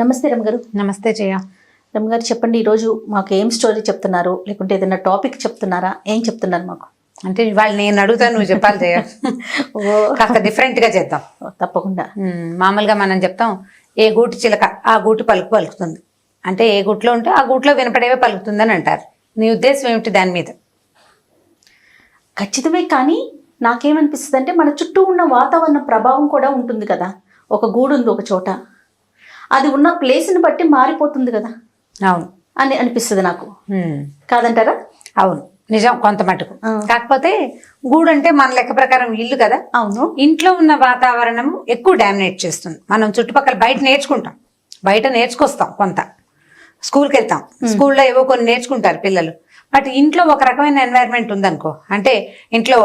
నమస్తే రమగారు. నమస్తే జయ. రమగారు చెప్పండి, ఈరోజు మాకు ఏం స్టోరీ చెప్తున్నారు, లేకుంటే ఏదైనా టాపిక్ చెప్తున్నారా? ఏం చెప్తున్నారు మాకు? అంటే ఇవాళ నేను అడుగుతాను, నువ్వు చెప్పాలి జయ. కాస్త డిఫరెంట్ గా చేద్దాం. తప్పకుండా. మామూలుగా మనం చెప్తాం ఏ గూటి చిలక ఆ గూటి పలుకు పలుకుతుంది, అంటే ఏ గూట్లో ఉంటే ఆ గూట్లో వినపడేవే పలుకుతుందని అంటారు. నీ ఉద్దేశం ఏమిటి దాని మీద? ఖచ్చితమే, కానీ నాకేమనిపిస్తుంది అంటే మన చుట్టూ ఉన్న వాతావరణ ప్రభావం కూడా ఉంటుంది కదా. ఒక గూడు ఉంది ఒక చోట, అది ఉన్న ప్లేస్ని బట్టి మారిపోతుంది కదా. అవును అని అనిపిస్తుంది నాకు. కాదంటారా? అవును, నిజం కొంత మటుకు. కాకపోతే గూడు అంటే మన లెక్క ప్రకారం ఇల్లు కదా. అవును. ఇంట్లో ఉన్న వాతావరణం ఎక్కువ డామినేట్ చేస్తుంది. మనం చుట్టుపక్కల బయట నేర్చుకుంటాం, బయట నేర్చుకొస్తాం, కొంత స్కూల్కి వెళ్తాం, స్కూల్లో ఏవో కొన్ని నేర్చుకుంటారు పిల్లలు. బట్ ఇంట్లో ఒక రకమైన ఎన్వైరన్మెంట్ ఉందనుకో, అంటే ఇంట్లో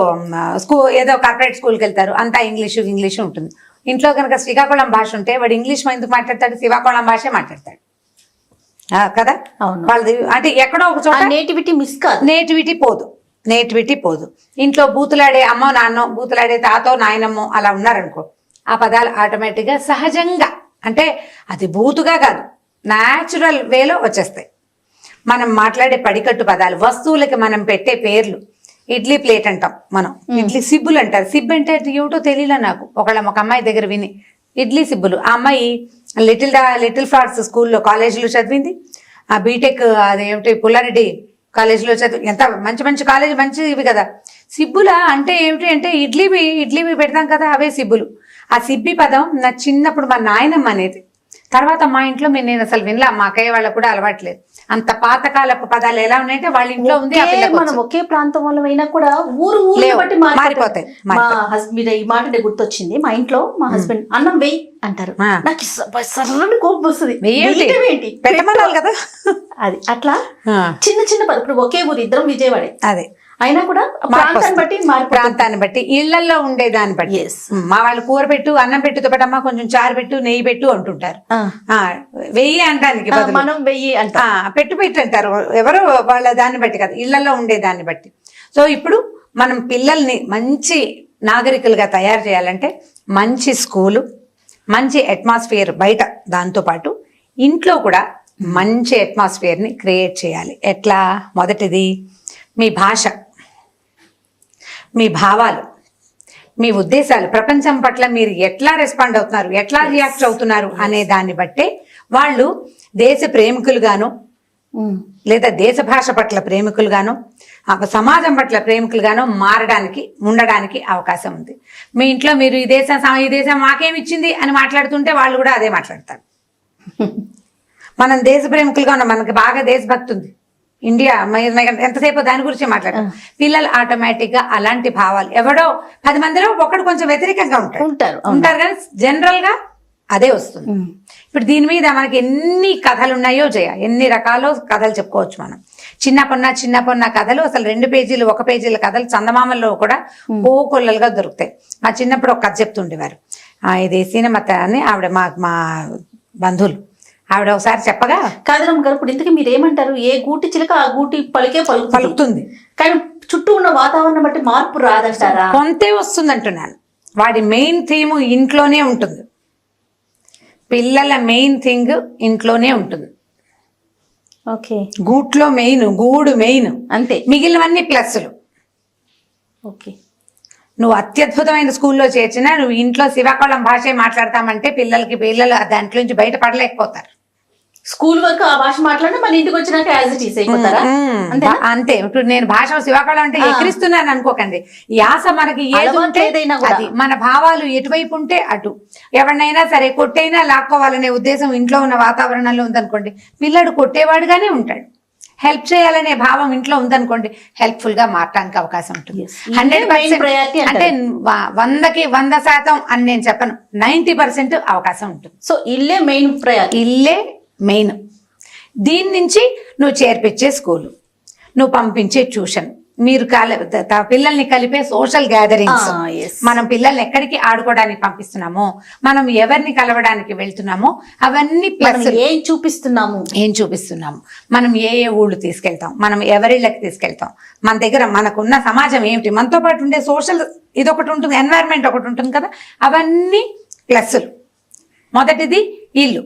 ఏదో కార్పొరేట్ స్కూల్కి వెళ్తారు, అంతా ఇంగ్లీషు ఉంటుంది. ఇంట్లో కనుక శ్రీకాకుళం భాష ఉంటే వాడు ఇంగ్లీష్ ఎందుకు మాట్లాడతాడు? శ్రీకాకుళం భాషే మాట్లాడతాడు కదా. వాళ్ళది అంటే ఎక్కడో ఒక చోట నేటివిటీ మిస్ కాదు, నేటివిటీ పోదు. ఇంట్లో బూతులాడే అమ్మో నాన్నో, బూతులాడే తాతో నాయనమ్మో అలా ఉన్నారనుకో, ఆ పదాలు ఆటోమేటిక్గా సహజంగా, అంటే అది బూతుగా కాదు, న్యాచురల్ వేలో వచ్చేస్తాయి. మనం మాట్లాడే పడికట్టు పదాలు, వస్తువులకి మనం పెట్టే పేర్లు. ఇడ్లీ ప్లేట్ అంటాం మనం, ఇడ్లీ సిబ్బులు అంటారు. సిబ్బు అంటే ఏమిటో తెలియలే నాకు. ఒక అమ్మాయి దగ్గర విని ఇడ్లీ సిబ్బులు. ఆ అమ్మాయి లిటిల్ ఫ్లాట్స్ స్కూల్లో కాలేజీలో చదివింది. ఆ బీటెక్ అదేమిటి పుల్లారెడ్డి కాలేజీలో చదివి, ఎంత మంచి మంచి కాలేజీ, మంచి ఇవి కదా. సిబ్బుల అంటే ఏమిటి అంటే ఇడ్లీ పెడతాం కదా, అవే సిబ్బులు. ఆ సిబ్బి పదం నా చిన్నప్పుడు మా నాయనమ్మ అనేది. తర్వాత మా ఇంట్లో నేను అసలు వినలా, మా అక్కయ్య వాళ్ళకు కూడా అలవాట్లేదు. అంత పాతకాలపు పదాలు ఎలా ఉన్నాయంటే వాళ్ళ ఇంట్లో ఉంది. మనం ఒకే ప్రాంతం వల్ల అయినా కూడా ఊరు బట్టి మారిపోతాయి. మా హస్బెండ్ ఈ మాట గుర్తొచ్చింది. మా ఇంట్లో మా హస్బెండ్ అన్నం వెయ్యి అంటారు, నాకు సర్రని కోపం వస్తుంది. పెట్టమనాలి కదా. అది అట్లా చిన్న చిన్న పదం. ఇప్పుడు ఒకే ఊరు, ఇద్దరం విజయవాడే, అదే అయినా కూడా ప్రాంతాన్ని బట్టి ఇళ్లలో ఉండేదాన్ని బట్టి. మా వాళ్ళు కూర పెట్టు, అన్నం పెట్టుతో పెట్టమ్మా, కొంచెం చారు పెట్టు, నెయ్యి పెట్టు అంటుంటారు. వెయ్యి అంటానికి మనం వెయ్యి అంటా, పెట్టు అంటారు. ఎవరో వాళ్ళ దాన్ని బట్టి కదా, ఇళ్లలో ఉండేదాన్ని బట్టి. సో ఇప్పుడు మనం పిల్లల్ని మంచి నాగరికులుగా తయారు చేయాలంటే మంచి స్కూలు, మంచి అట్మాస్ఫియర్ బయట, దాంతోపాటు ఇంట్లో కూడా మంచి అట్మాస్ఫియర్ని క్రియేట్ చేయాలి. ఎట్లా? మొదటిది మీ భాష, మీ భావాలు, మీ ఉద్దేశాలు, ప్రపంచం పట్ల మీరు ఎట్లా రెస్పాండ్ అవుతున్నారు, ఎట్లా రియాక్ట్ అవుతున్నారు అనే దాన్ని బట్టే వాళ్ళు దేశ ప్రేమికులుగాను, లేదా దేశ భాష పట్ల ప్రేమికులుగాను, సమాజం పట్ల ప్రేమికులుగాను ఉండడానికి అవకాశం ఉంది. మీ ఇంట్లో మీరు ఈ దేశం మాకేమిచ్చింది అని మాట్లాడుతుంటే వాళ్ళు కూడా అదే మాట్లాడతారు. మనం దేశ ప్రేమికులుగా ఉన్నాం, మనకి బాగా దేశభక్తి ఉంది, ఇండియా ఎంతసేపు దాని గురించి మాట్లాడతాం. పిల్లలు ఆటోమేటిక్ గా అలాంటి భావాలు, ఎవడో 10 మందిలో ఒకడు కొంచెం వ్యతిరేకంగా ఉంటారు కానీ జనరల్ గా అదే వస్తుంది. ఇప్పుడు దీని మీద మనకి ఎన్ని కథలు ఉన్నాయో జయ, ఎన్ని రకాల కథలు చెప్పుకోవచ్చు మనం. చిన్న పొన్న కథలు, అసలు 2 పేజీలు 1 పేజీల కథలు చందమామల్లో కూడా కోకొల్లలుగా దొరుకుతాయి. మా చిన్నప్పుడు ఒక కథ చెప్తుండేవారు. ఇది సీనమత్త అని ఆవిడ, మా బంధువులు, ఆవిడ ఒకసారి చెప్పగా, కాదరమ్మ గారు ఇప్పుడు ఇంతకీ మీరు ఏమంటారు? ఏ గూటి చిలక ఆ గూటి పలుకుతుంది, కానీ చుట్టూ ఉన్న వాతావరణం బట్టి మార్పు రాదంటారా? కొంతే వస్తుంది అంటున్నాను. వాడి మెయిన్ థీమ్ ఇంట్లోనే ఉంటుంది, పిల్లల మెయిన్ థింగ్ ఇంట్లోనే ఉంటుంది. ఓకే, గూట్లో మెయిన్, గూడు మెయిన్ అంతే, మిగిలినవన్నీ ప్లస్లు. ఓకే, నువ్వు అత్యద్భుతమైన స్కూల్లో చేర్చినా నువ్వు ఇంట్లో శ్రీకాకుళం భాషే మాట్లాడతామంటే పిల్లలు దాంట్లో నుంచి బయటపడలేకపోతారు. స్కూల్ వరకు ఆ భాష మాట్లాడినా మళ్ళీ ఇంటికి వచ్చినాక యాజ్ ఇట్ ఈస్ అయిపోతారా? అంతే. ఇప్పుడు నేను భాష శ్రీకాకుళం అంటే ఎక్కిరిస్తున్నాను అనుకోకండి. యాస మనకి ఏదైనా అది మన భావాలు ఎటువైపు ఉంటే అటు. ఎవరినైనా సరే కొట్టైనా లాక్కోవాలనే ఉద్దేశం ఇంట్లో ఉన్న వాతావరణంలో ఉందనుకోండి, పిల్లడు కొట్టేవాడుగానే ఉంటాడు. హెల్ప్ చేయాలనే భావం ఇంట్లో ఉందనుకోండి, హెల్ప్ఫుల్ గా మారడానికి అవకాశం ఉంటుంది. 100% అంటే 100కి 100% అని నేను చెప్పను, 90% అవకాశం ఉంటుంది. సో ఇల్లే మెయిన్ ప్రయారిటీ, ఇల్లే మెయిన్. దీని నుంచి నువ్వు చేర్పించే స్కూలు, నువ్వు పంపించే ట్యూషన్, మీరు పిల్లల్ని కలిపే సోషల్ గ్యాదరింగ్స్, మనం పిల్లల్ని ఎక్కడికి ఆడుకోవడానికి పంపిస్తున్నామో, మనం ఎవరిని కలవడానికి వెళ్తున్నామో అవన్నీ ప్లస్. ఏం చూపిస్తున్నాము, మనం ఏ ఊళ్ళు తీసుకెళ్తాం, మనం ఎవరిళ్ళకి తీసుకెళ్తాం, మన దగ్గర మనకున్న సమాజం ఏమిటి, మనతో పాటు ఉండే సోషల్ ఇదొకటి ఉంటుంది, ఎన్వైరన్మెంట్ ఒకటి ఉంటుంది కదా, అవన్నీ ప్లస్లు. మొదటిది ఇల్లు,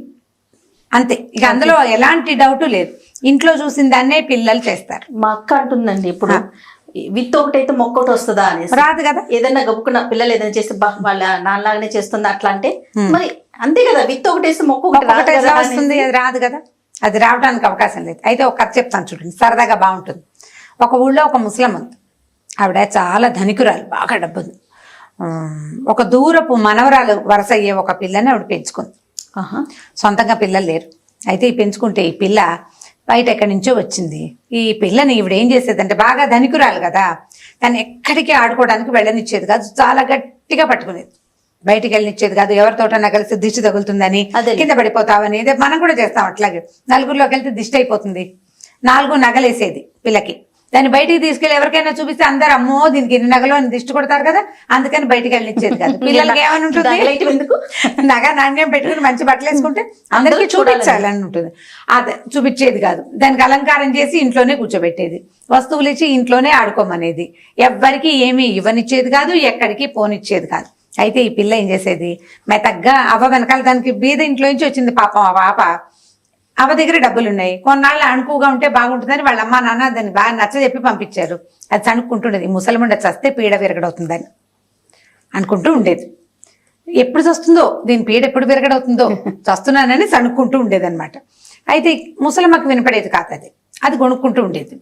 అంతే. ఇక అందులో ఎలాంటి డౌట్ లేదు. ఇంట్లో చూసిన దాన్నే పిల్లలు చేస్తారు. మా అక్క అంటుందండి ఇప్పుడు విత్ ఒకటైతే మొక్కటి వస్తుందా అనేసి. రాదు కదా. ఏదైనా గబుక్కున్న పిల్లలు ఏదైనా చేస్తే వాళ్ళ నాన్నలాగానే చేస్తుంది అట్లా అంటే మరి అంతే కదా, విత్ ఒకటేస్తే మొక్క ఒకటి వస్తుంది, అది రాదు కదా. అది రావడానికి అవకాశం లేదు. అయితే ఒక కథ చెప్తాను చూడండి, సరదాగా బాగుంటుంది. ఒక ఊళ్ళో ఒక ముసలమ్మ ఉంది. ఆవిడ చాలా ధనికురాలు, బాగా డబ్బు ఉంది. ఒక దూరపు మనవరాలు వరస అయ్యే ఒక పిల్లని ఆవిడ పెంచుకుంది. సొంతంగా పిల్లలు లేరు. అయితే ఈ పెంచుకుంటే ఈ పిల్ల బయట ఎక్కడి నుంచో వచ్చింది. ఈ పిల్లని ఈవిడ ఏం చేసేదంటే, బాగా ధనికురాలు కదా, దాన్ని ఎక్కడికి ఆడుకోవడానికి వెళ్ళనిచ్చేది కాదు. చాలా గట్టిగా పట్టుకునేది, బయటికి వెళ్ళనిచ్చేది కాదు. ఎవరితోటన్నా కలిసి దిష్టి తగులుతుందని, కింద పడిపోతావని. మనం కూడా చేస్తాం అట్లాగే. నలుగురిలోకి వెళ్తే దిష్టి అయిపోతుంది. 4 నగలేసేది పిల్లకి. దాన్ని బయటికి తీసుకెళ్ళి ఎవరికైనా చూపిస్తే అందరు అమ్మో దీనికి ఎన్ని నగలు అని దిష్టి కొడతారు కదా, అందుకని బయటికి వెళ్ళనిచ్చేది కాదు. పిల్లలకి ఏమని ఉంటుంది, నగ నాణ్యం పెట్టుకుని మంచి బట్టలు వేసుకుంటే అందరికీ చూపించాలని ఉంటుంది. అది చూపించేది కాదు. దానికి అలంకారం చేసి ఇంట్లోనే కూర్చోబెట్టేది. వస్తువులు ఇచ్చి ఇంట్లోనే ఆడుకోమనేది. ఎవ్వరికి ఏమీ ఇవ్వనిచ్చేది కాదు, ఎక్కడికి పోనిచ్చేది కాదు. అయితే ఈ పిల్ల ఏం చేసేది, మెతగ్గా అవ్వ వెనకాల, దానికి బీద ఇంట్లో నుంచి వచ్చింది పాపం ఆ పాప. అవ్వ దగ్గర డబ్బులు ఉన్నాయి, కొన్నాళ్ళు అణుకుగా ఉంటే బాగుంటుందని వాళ్ళ అమ్మ నాన్న దాన్ని బాగా నచ్చజెప్పి పంపించారు. అది చనుక్కుంటుండేది, ముసలిముండ చస్తే పీడ విరగడవుతుందని అనుకుంటూ ఉండేది. ఎప్పుడు చస్తుందో, దీని పీడ ఎప్పుడు విరగడవుతుందో, చస్తున్నానని చనుక్కుంటూ ఉండేదన్నమాట. అయితే ముసలమ్మకి వినపడేది కాదు అది, అది కొనుక్కుంటూ ఉండేది.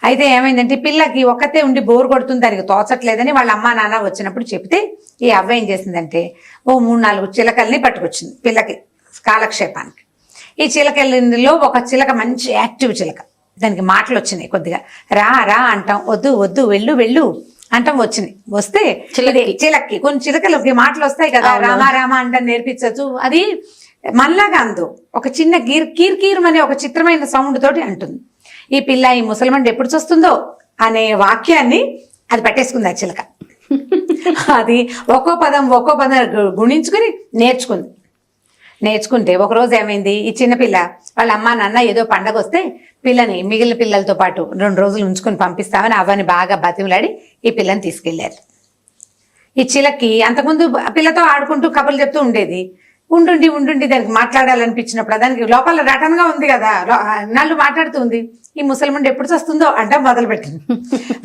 అయితే ఏమైందంటే, పిల్లకి ఒక్కతే ఉండి బోరు కొడుతుంది, దానికి తోచట్లేదని వాళ్ళ అమ్మ నాన్న వచ్చినప్పుడు చెప్తే ఈ అవ్వ ఏం చేసిందంటే, ఓ 3-4 చిలకల్ని పట్టుకొచ్చింది పిల్లకి కాలక్షేపానికి. ఈ చిలకల్లో ఒక చిలక మంచి యాక్టివ్ చిలక, దానికి మాటలు వచ్చినాయి కొద్దిగా. రా రా అంటాం, వద్దు వద్దు వెళ్ళు వెళ్ళు అంటాం వచ్చినాయి. వస్తే చిలక్కి కొన్ని చిలకలకి మాటలు వస్తాయి కదా, రామా రామా అంటాం నేర్పించచ్చు. అది మళ్ళాగా అందు ఒక చిన్న కీర్ అనే ఒక చిత్రమైన సౌండ్ తోటి అంటుంది. ఈ పిల్ల ఈ ముసల్మాన్ ఎప్పుడు చూస్తుందో అనే వాక్యాన్ని అది పట్టేసుకుంది ఆ చిలక. అది ఒక్కో పదం గుణించుకుని నేర్చుకుంటే ఒకరోజు ఏమైంది, ఈ చిన్నపిల్ల వాళ్ళ అమ్మ నాన్న ఏదో పండగ వస్తే పిల్లని మిగిలిన పిల్లలతో పాటు 2 రోజులు ఉంచుకొని పంపిస్తామని అవ్వని బాగా బతిమలాడి ఈ పిల్లని తీసుకెళ్లారు. ఈ చిలక్కి అంతకుముందు పిల్లతో ఆడుకుంటూ కబుర్లు చెప్తూ ఉండేది. ఉండుండి దానికి మాట్లాడాలనిపించినప్పుడు, దానికి లోపల రటనగా ఉంది కదా, నన్ను మాట్లాడుతుంది. ఈ ముసలమ్మ ఎప్పుడు వస్తుందో అంటే మొదలు పెట్టింది.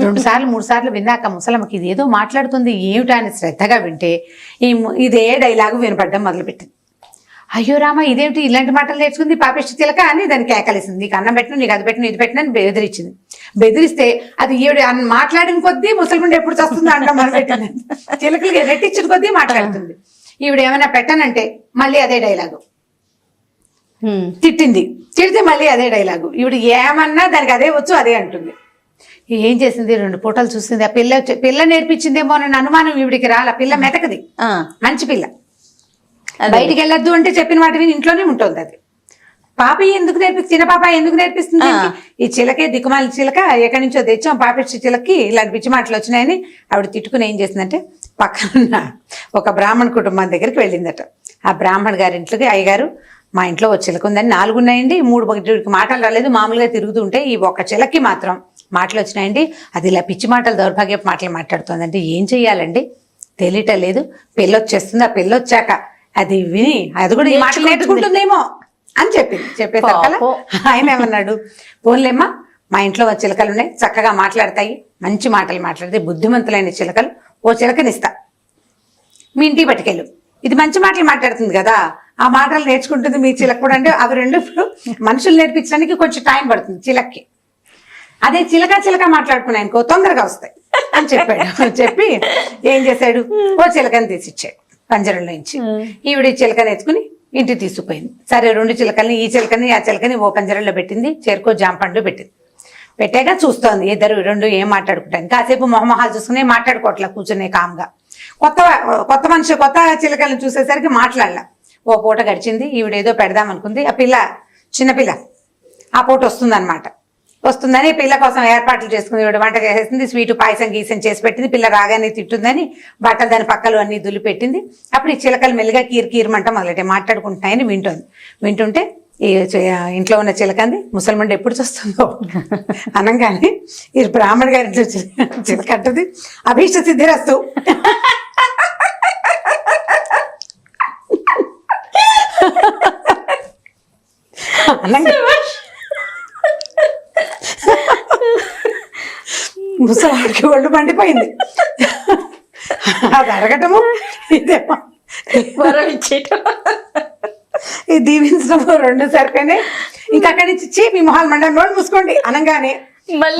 2 సార్లు 3 సార్లు విన్నాక ముసలమ్మకి ఇది ఏదో మాట్లాడుతుంది ఏమిటా అని శ్రద్ధగా వింటే ఇదే డైలాగు వినపడడం మొదలుపెట్టింది. అయ్యో రామ, ఇదేమిటి ఇలాంటి మాటలు నేర్చుకుంది పాపిష్టి చిలక అని దాన్ని కేకలేసింది. నీకు అన్నం పెట్టను, నీకు అది పెట్టను, ఇది పెట్టను అని బెదిరించింది. బెదిరిస్తే అది ఈవిడ మాట్లాడిన కొద్దీ ముసలిముండి ఎప్పుడు వస్తుందో అంటాం మొదలుపెట్టింది. చిలకలకి రెట్టించిన కొద్దీ మాట్లాడుతుంది. ఈవిడ ఏమైనా పెట్టనంటే మళ్ళీ అదే డైలాగు. తిడితే మళ్ళీ అదే డైలాగు. ఈవిడ ఏమన్నా దానికి అదే వచ్చు, అదే అంటుంది. ఏం చేసింది, 2 పూటలు చూసింది. ఆ పిల్ల నేర్పించిందేమో అని అనుమానం ఈవిడికి రాల. పిల్ల మెతకది, మంచి పిల్ల. బయటికి వెళ్ళొద్దు అంటే చెప్పిన మాట విని ఇంట్లోనే ఉంటుంది. అది పాప ఎందుకు చిన్న పాప ఎందుకు నేర్పిస్తుంది? ఈ చిలకే దిక్కుమాలి చిలక, ఎక్కడి నుంచో తెచ్చాం పాపిష్టి చిలకి ఇలాంటి పిచ్చి మాటలు వచ్చినాయని ఆవిడ తిట్టుకుని ఏం చేసిందంటే, పక్కన ఒక బ్రాహ్మణ కుటుంబం దగ్గరికి వెళ్ళిందట. ఆ బ్రాహ్మణ గారి ఇంట్లోకి, అయ్యగారు మా ఇంట్లో ఒక చిలక ఉందని 4 ఉన్నాయండి, 3 మాటలు రాలేదు, మామూలుగా తిరుగుతూ ఉంటే ఈ ఒక్క చిలకి మాత్రం మాటలు వచ్చినాయండి. అది ఇలా పిచ్చి మాటలు, దౌర్భాగ్యపు మాటలు మాట్లాడుతుందంటే ఏం చెయ్యాలండి తెలియటలేదు. పెళ్ళొచ్చేస్తుంది, ఆ పెళ్ళొచ్చాక అది విని అది కూడా ఈ మాటలు నేర్చుకుంటుందేమో అని చెప్పేసరికల్లా ఆయన ఏమన్నాడు, పోన్లేమ్మా మా ఇంట్లో చిలకలు ఉన్నాయి, చక్కగా మాట్లాడతాయి, మంచి మాటలు మాట్లాడతాయి, బుద్ధిమంతులైన చిలకలు, ఓ చిలకనిస్తా, మీ ఇంటికి పట్టుకెళ్ళు. ఇది మంచి మాటలు మాట్లాడుతుంది కదా, ఆ మాటలు నేర్చుకుంటుంది మీ చిలక కూడా. అంటే అవి 2 ఇప్పుడు మనుషులు నేర్పించడానికి కొంచెం టైం పడుతుంది చిలక్కి. అదే చిలక మాట్లాడుకున్నాయనుకో తొందరగా వస్తాయి అని చెప్పాడు. చెప్పి ఏం చేశాడు, ఓ చిలకని తీసిచ్చాడు పంజరంలో నుంచి. ఈవిడ చిలకని ఎత్తుకుని ఇంటికి తీసుకుపోయింది. సరే 2 చిలకల్ని, ఈ చిలకని ఆ చిలకని ఓ పంజరంలో పెట్టింది, చేరుకో జాంపండ్లో పెట్టింది. పెట్టాక చూస్తోంది ఇద్దరు 2 ఏం మాట్లాడుకుంటాను. కాసేపు మొహమొహాలు చూసుకునే మాట్లాడుకోవట్లా, కూర్చునే కామ్గా. కొత్త మనిషి కొత్త చిలకలను చూసేసరికి మాట్లాడలా. ఓ పూట గడిచింది, ఈవిడ ఏదో పెడదాం అనుకుంది. ఆ పిల్ల చిన్నపిల్ల ఆ పూట వస్తుందని పిల్ల కోసం ఏర్పాట్లు చేసుకుంది. ఈవిడ వంట చేసేసింది, స్వీటు పాయసం గీసం చేసి పెట్టింది. పిల్ల రాగానే తిట్టుందని బట్టలు దాని పక్కలు అన్ని దులిపెట్టింది. అప్పుడు ఈ చిలకలు మెల్లిగా కీర్మంట మొదలెట్టే మాట్లాడుకుంటున్నాయని వింటుంటే ఈ ఇంట్లో ఉన్న చిలకంది, ముసల్మండి ఎప్పుడు చూస్తుందో అనగానే ఈ బ్రాహ్మణ గారి చిలకంటది, అభీష్ట సిద్ధిరస్తు. అనంగా ముసలాడికి ఒళ్ళు మండిపోయింది. అది అడగటము ఇదేమో వరం ఇచ్చేయటం, ఇది దీవించడం రెండు సరిపోయినాయి. ఇంకా అక్కడి నుంచి మీ మొహాలు మండలం నోడు మూసుకోండి అనగానే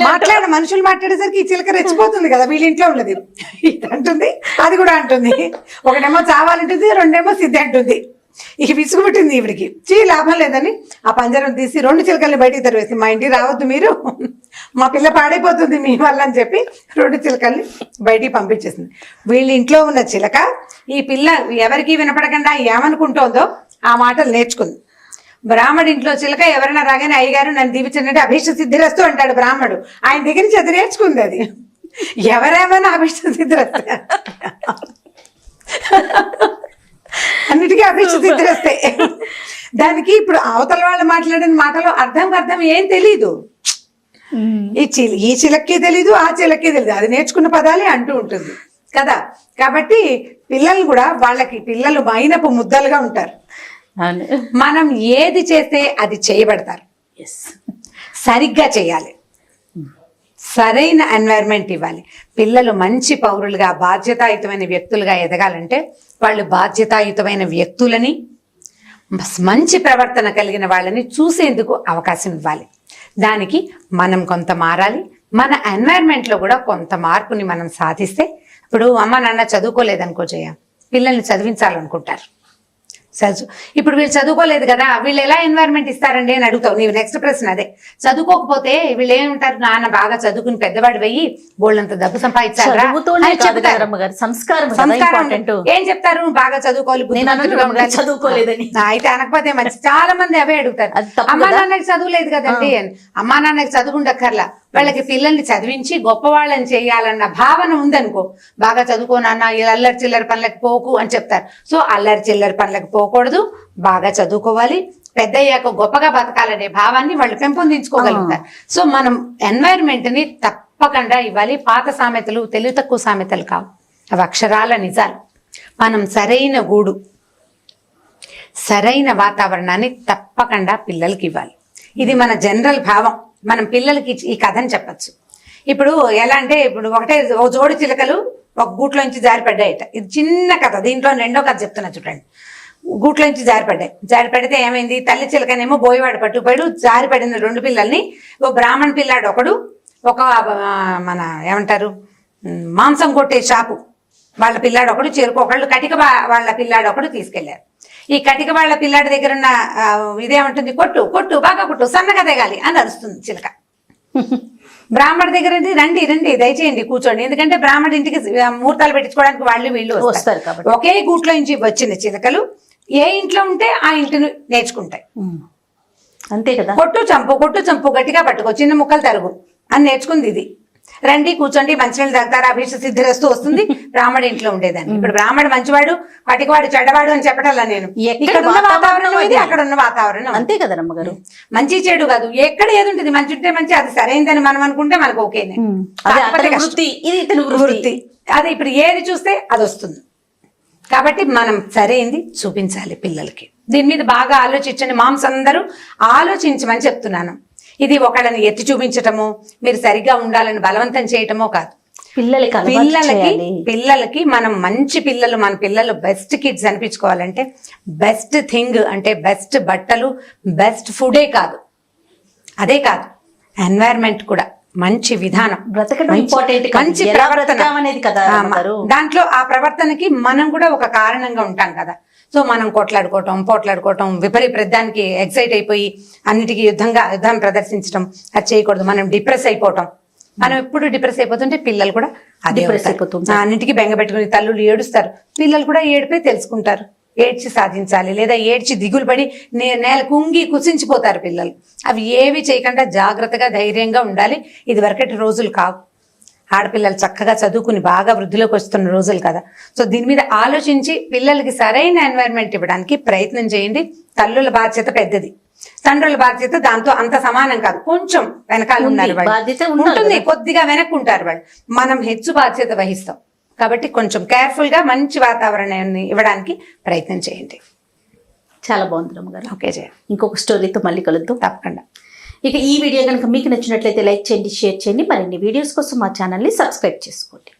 మాట్లాడిన మనుషులు మాట్లాడేసరికి ఈ చిలక రెచ్చిపోతుంది కదా, వీళ్ళ ఇంట్లో ఉన్నది ఇది అంటుంది, అది కూడా అంటుంది. ఒకటేమో చావాలంటుంది, రెండేమో సిద్ధి అంటుంది. ఇక విసుగుబట్టింది ఈవిడికి. లాభం లేదని ఆ పంజరం తీసి 2 చిలకల్ని బయటికి తరివేసి, మా ఇంటికి రావద్దు మీరు, మా పిల్ల పాడైపోతుంది మీ వల్ల అని చెప్పి 2 చిలకల్ని బయటికి పంపించేసింది. వీళ్ళ ఇంట్లో ఉన్న చిలక ఈ పిల్ల ఎవరికి వినపడకుండా ఏమనుకుంటోందో ఆ మాటలు నేర్చుకుంది. బ్రాహ్మడు ఇంట్లో చిలక ఎవరైనా రాగానే అయ్యగారు నన్ను దీవించండి అభీష్ట సిద్ధిరస్తు అంటాడు బ్రాహ్మడు. ఆయన దగ్గర నుంచి అది నేర్చుకుంది. అది ఎవరేమైనా అభీష్ట సిద్ధిరస్తే, అన్నిటికీ అభీష్ట సిద్ధిరస్తే. దానికి ఇప్పుడు అవతల వాళ్ళు మాట్లాడిన మాటలో అర్థం ఏం తెలీదు. ఈ చిలక్కి తెలీదు, ఆ చిలక్కి తెలీదు, అది నేర్చుకున్న పదాలే అంటూ ఉంటుంది కదా. కాబట్టి పిల్లలు కూడా వాళ్ళకి పిల్లలు మైనపు ముద్దలుగా ఉంటారు. మనం ఏది చేస్తే అది చేయబడతారు. సరిగ్గా చేయాలి, సరైన ఎన్వైరన్మెంట్ ఇవ్వాలి. పిల్లలు మంచి పౌరులుగా బాధ్యతాయుతమైన వ్యక్తులుగా ఎదగాలంటే వాళ్ళు బాధ్యతాయుతమైన వ్యక్తులని, మంచి ప్రవర్తన కలిగిన వాళ్ళని చూసేందుకు అవకాశం ఇవ్వాలి. దానికి మనం కొంత మారాలి. మన ఎన్వైరన్మెంట్లో కూడా కొంత మార్పుని మనం సాధిస్తే, ఇప్పుడు అమ్మ నాన్న చదువుకోలేదనుకో జయ, పిల్లల్ని చదివించాలనుకుంటారు. ఇప్పుడు వీళ్ళు చదువుకోలేదు కదా, వీళ్ళు ఎలా ఎన్వైరన్మెంట్ ఇస్తారండి అని అడుగుతావు నీవు. నెక్స్ట్ ప్రశ్న అదే. చదువుకోకపోతే వీళ్ళు ఏమంటారు, నాన్న బాగా చదువుకుని పెద్దవాడు వెయ్యి బోళ్ళంత డబ్బు సంపాదించారా, ఏం చెప్తారు, బాగా చదువుకోవాలి చదువుకోలేదని. అయితే అనకపోతే మంచి. చాలా మంది అవే అడుగుతారు, అమ్మా నాన్నకి చదువులేదు కదండి అని. అమ్మా నాన్నకి చదువు ఉండక్కర్లా, వాళ్ళకి పిల్లల్ని చదివించి గొప్పవాళ్ళని చేయాలన్న భావన ఉందనుకో, బాగా చదువుకో నాన్న, అల్లరి చిల్లరి పనులకు పోకు అని చెప్తారు. సో అల్లరి చిల్లరి పనులకు పోకూడదు, బాగా చదువుకోవాలి, పెద్ద అయ్యాక గొప్పగా బతకాలనే భావాన్ని వాళ్ళు పెంపొందించుకోగలుగుతారు. సో మనం ఎన్వైరన్మెంట్ ని తప్పకుండా ఇవ్వాలి. పాత సామెతలు తెలివి తక్కువ సామెతలు కావు, అవి అక్షరాల నిజాలు. మనం సరైన గూడు, సరైన వాతావరణాన్ని తప్పకుండా పిల్లలకి ఇవ్వాలి. ఇది మన జనరల్ భావం. మనం పిల్లలకి ఈ కథని చెప్పచ్చు. ఇప్పుడు ఎలా అంటే, ఇప్పుడు ఓ జోడి చిలకలు ఒక గూట్లోంచి జారిపడ్డాయట. ఇది చిన్న కథ, దీంట్లో రెండో కథ చెప్తున్నా చూడండి. గూట్లోంచి జారిపడితే ఏమైంది, తల్లి చిలకనేమో బోయవాడు పట్టుపోయాడు. జారిపడిన 2 పిల్లల్ని ఓ బ్రాహ్మణ పిల్లాడు ఒకడు, ఒక మన ఏమంటారు మాంసం కొట్టే షాపు వాళ్ళ పిల్లాడు ఒకడు, చెరుకు ఒకళ్ళు, కటిక వాళ్ళ పిల్లాడు ఒకడు తీసుకెళ్లారు. ఈ కటిక వాళ్ళ పిల్లాడి దగ్గర ఉన్న ఇదేమంటుంది, కొట్టు కొట్టు బాగా కొట్టు, సన్నగా తెగాలి అని అరుస్తుంది చిలక. బ్రాహ్మణ దగ్గర రండి రండి దయచేయండి కూర్చోండి, ఎందుకంటే బ్రాహ్మణ ఇంటికి ముహూర్తాలు పెట్టించుకోవడానికి వాళ్ళు వీళ్ళు వస్తారు. ఒకే గూట్లో నుంచి వచ్చిన చిలకలు ఏ ఇంట్లో ఉంటే ఆ ఇంటిని నేర్చుకుంటాయి. అంతే కదా. కొట్టు చంపు గట్టిగా పట్టుకో, చిన్న ముక్కలు తరుగు అని నేర్చుకుంది ఇది. రండి కూర్చోండి, మంచినీళ్ళు తాగుతారా, అభిష్ట సిద్ధిరస్తూ వస్తుంది. బ్రాహ్మణ ఇంట్లో ఉండేదాన్ని. ఇప్పుడు బ్రాహ్మణ మంచివాడు, కటికవాడు చెడ్డవాడు అని చెప్పటల్లా నేను. ఇక్కడ ఉన్న వాతావరణం ఇది, అక్కడ ఉన్న వాతావరణం అంతే కదా అమ్మగారు. మంచి చెడు కాదు, ఎక్కడ ఏది ఉంటుంది, మంచి ఉంటే మంచి, అది సరైనదని మనం అనుకుంటే మనకు ఓకేనే. వృత్తి అదే. ఇప్పుడు ఏది చూస్తే అది వస్తుంది. కాబట్టి మనం సరైంది చూపించాలి పిల్లలకి. దీని మీద బాగా ఆలోచించండి. మామ్స్ అందరూ ఆలోచించమని చెప్తున్నాను. ఇది ఒకళ్ళని ఎత్తి చూపించటమో, మీరు సరిగ్గా ఉండాలని బలవంతం చేయటమో కాదు. పిల్లలకి మనం మంచి పిల్లలు, మన పిల్లలు బెస్ట్ కిడ్స్ అనిపించుకోవాలంటే బెస్ట్ థింగ్ అంటే బెస్ట్ బట్టలు, బెస్ట్ ఫుడే కాదు, అదే కాదు ఎన్వైరన్మెంట్ కూడా, మంచి విధానం, మంచి ప్రవర్తన అనేది కదా. దాంట్లో ఆ ప్రవర్తనకి మనం కూడా ఒక కారణంగా ఉంటాం కదా. సో మనం పోట్లాడుకోవటం, విపరీతానికి ఎక్సైట్ అయిపోయి అన్నిటికీ యుద్ధం ప్రదర్శించడం అది చేయకూడదు. మనం డిప్రెస్ అయిపోవటం, మనం ఎప్పుడు డిప్రెస్ అయిపోతుంటే పిల్లలు కూడా అదే అయిపోతుంది. అన్నిటికీ బెంగ పెట్టుకుని తల్లులు ఏడుస్తారు, పిల్లలు కూడా ఏడిపోయి తెలుసుకుంటారు. ఏడ్చి సాధించాలి, లేదా ఏడ్చి దిగులు పడి నేల కుంగి కుసించిపోతారు పిల్లలు. అవి ఏవి చేయకుండా జాగ్రత్తగా ధైర్యంగా ఉండాలి. ఇది వరకటి రోజులు కావు. ఆడపిల్లలు చక్కగా చదువుకుని బాగా వృద్ధిలోకి వస్తున్న రోజులు కదా. సో దీని మీద ఆలోచించి పిల్లలకి సరైన ఎన్వైరన్మెంట్ ఇవ్వడానికి ప్రయత్నం చేయండి. తల్లుల బాధ్యత పెద్దది, తండ్రుల బాధ్యత దాంతో అంత సమానం కాదు. కొంచెం వెనకాల ఉన్నారు వాళ్ళు, ఉంటుంది, కొద్దిగా వెనక్కుంటారు వాళ్ళు. మనం హెచ్చు బాధ్యత వహిస్తాం. కాబట్టి కొంచెం కేర్ఫుల్ గా మంచి వాతావరణాన్ని ఇవ్వడానికి ప్రయత్నం చేయండి. చాలా బాగుంది రమ్మగారు. ఓకే జయ, ఇంకొక స్టోరీతో మళ్ళీ కలుద్దాం తప్పకుండా. ఇక ఈ వీడియో కనుక మీకు నచ్చినట్లయితే లైక్ చేయండి, షేర్ చేయండి. మరిన్ని వీడియోస్ కోసం మా ఛానల్ని సబ్స్క్రైబ్ చేసుకోండి.